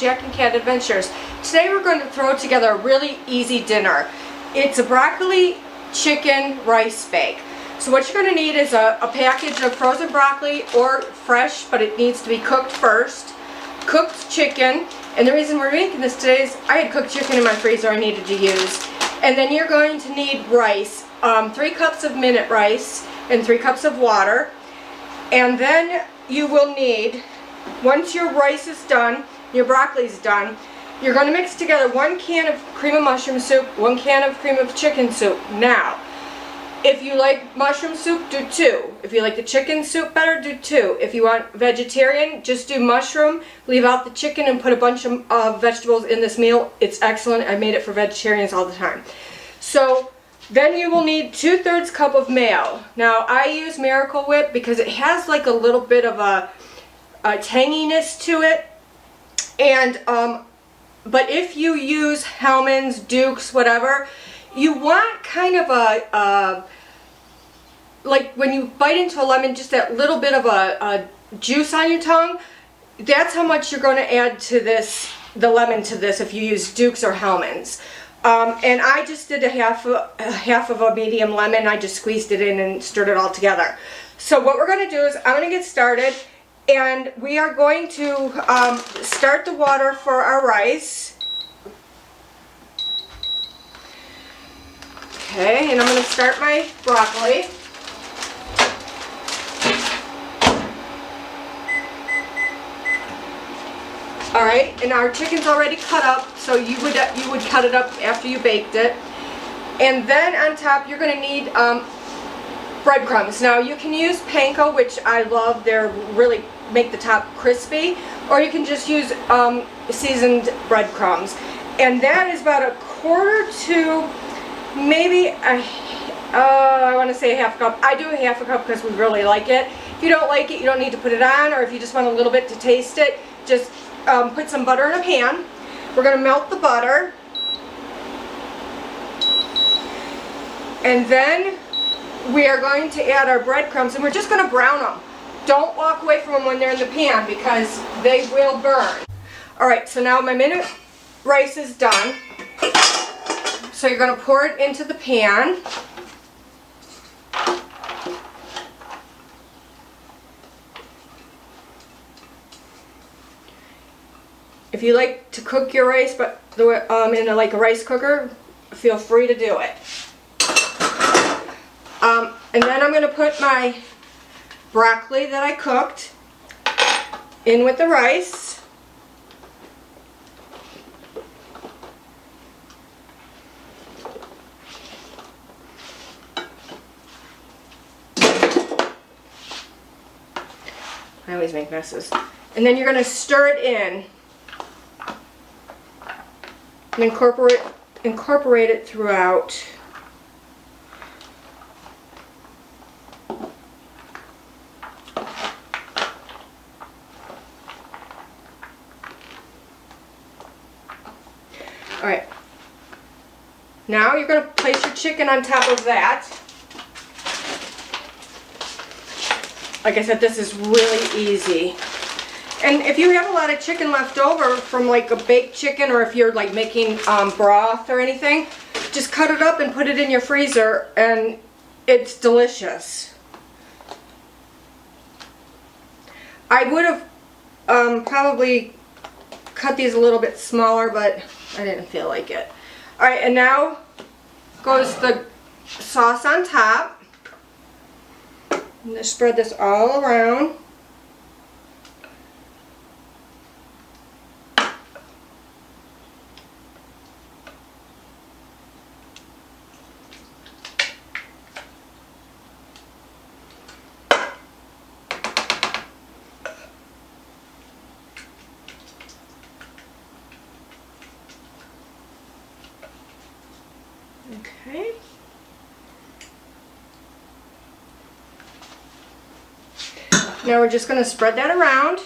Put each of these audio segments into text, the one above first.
Jack and Cat Adventures. Today we're going to throw together a really easy dinner. It's a broccoli chicken rice bake. So what you're going to need is a package of frozen broccoli, or fresh, but it needs to be cooked first. Cooked chicken, and the reason we're making this today is I had cooked chicken in my freezer I needed to use. And then you're going to need rice, 3 cups of minute rice and 3 cups of water. And then you will need, once your rice is done, your broccoli is done, you're going to mix together 1 can of cream of mushroom soup, 1 can of cream of chicken soup. Now, if you like mushroom soup, do 2. If you like the chicken soup better, do 2. If you want vegetarian, just do mushroom, leave out the chicken, and put a bunch of vegetables in this meal. It's excellent. I made it for vegetarians all the time. So then you will need 2/3 cup of mayo. Now I use Miracle Whip because it has like a little bit of a tanginess to it. And but if you use Hellmann's, Duke's, whatever, you want kind of a like when you bite into a lemon, just that little bit of a juice on your tongue. That's how much you're going to add to this, the lemon to this, if you use Duke's or Hellmann's. And I just did a half of a medium lemon. I just squeezed it in and stirred it all together. So what we're going to do is I'm going to get started, and we are going to start the water for our rice. Okay, and I'm going to start my broccoli. Alright, and our chicken's already cut up, so you would cut it up after you baked it. And then on top you're going to need breadcrumbs. Now you can use panko, which I love. They're really make the top crispy, or you can just use seasoned breadcrumbs. And that is about 1/4 to maybe I want to say a 1/2 cup. I do a 1/2 cup because we really like it. If you don't like it, you don't need to put it on, or if you just want a little bit to taste it, just put some butter in a pan. We're going to melt the butter, and then we are going to add our breadcrumbs, and we're just going to brown them. Don't walk away from them when they're in the pan because they will burn. Alright, so now my minute rice is done. So you're going to pour it into the pan. If you like to cook your rice, but in like a rice cooker, feel free to do it. And then I'm going to put my broccoli that I cooked in with the rice. I always make messes. And then you're going to stir it in and incorporate it throughout. Alright, now you're going to place your chicken on top of that. Like I said, this is really easy. And if you have a lot of chicken left over from like a baked chicken, or if you're like making broth or anything, just cut it up and put it in your freezer, and it's delicious. I would have probably cut these a little bit smaller, but I didn't feel like it. Alright, and now goes the sauce on top. I'm going to spread this all around. Okay. Now we're just going to spread that around.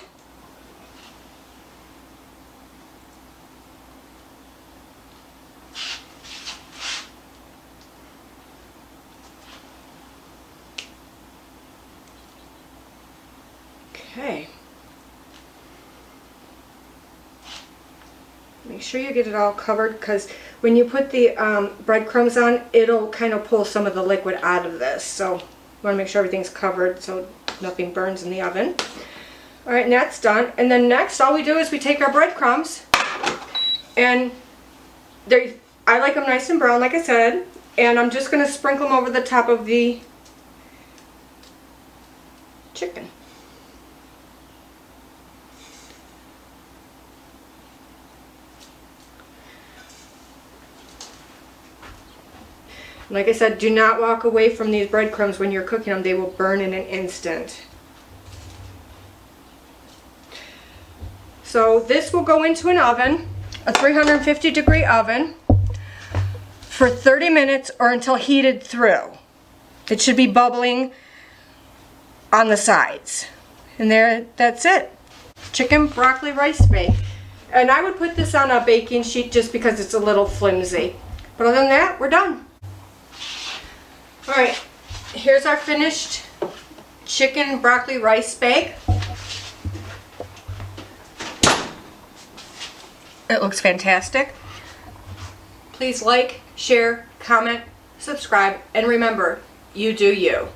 Okay. sure you get it all covered, because when you put the breadcrumbs on, it'll kind of pull some of the liquid out of this. So you want to make sure everything's covered so nothing burns in the oven. Alright, and that's done. And then next, all we do is we take our breadcrumbs, and I like them nice and brown, like I said, and I'm just going to sprinkle them over the top of the chicken. Like I said, do not walk away from these breadcrumbs when you're cooking them. They will burn in an instant. So this will go into an oven, a 350-degree oven, for 30 minutes or until heated through. It should be bubbling on the sides. And there, that's it. Chicken broccoli rice bake. And I would put this on a baking sheet just because it's a little flimsy. But other than that, we're done. Alright, here's our finished chicken broccoli rice bake. It looks fantastic. Please like, share, comment, subscribe, and remember, you do you.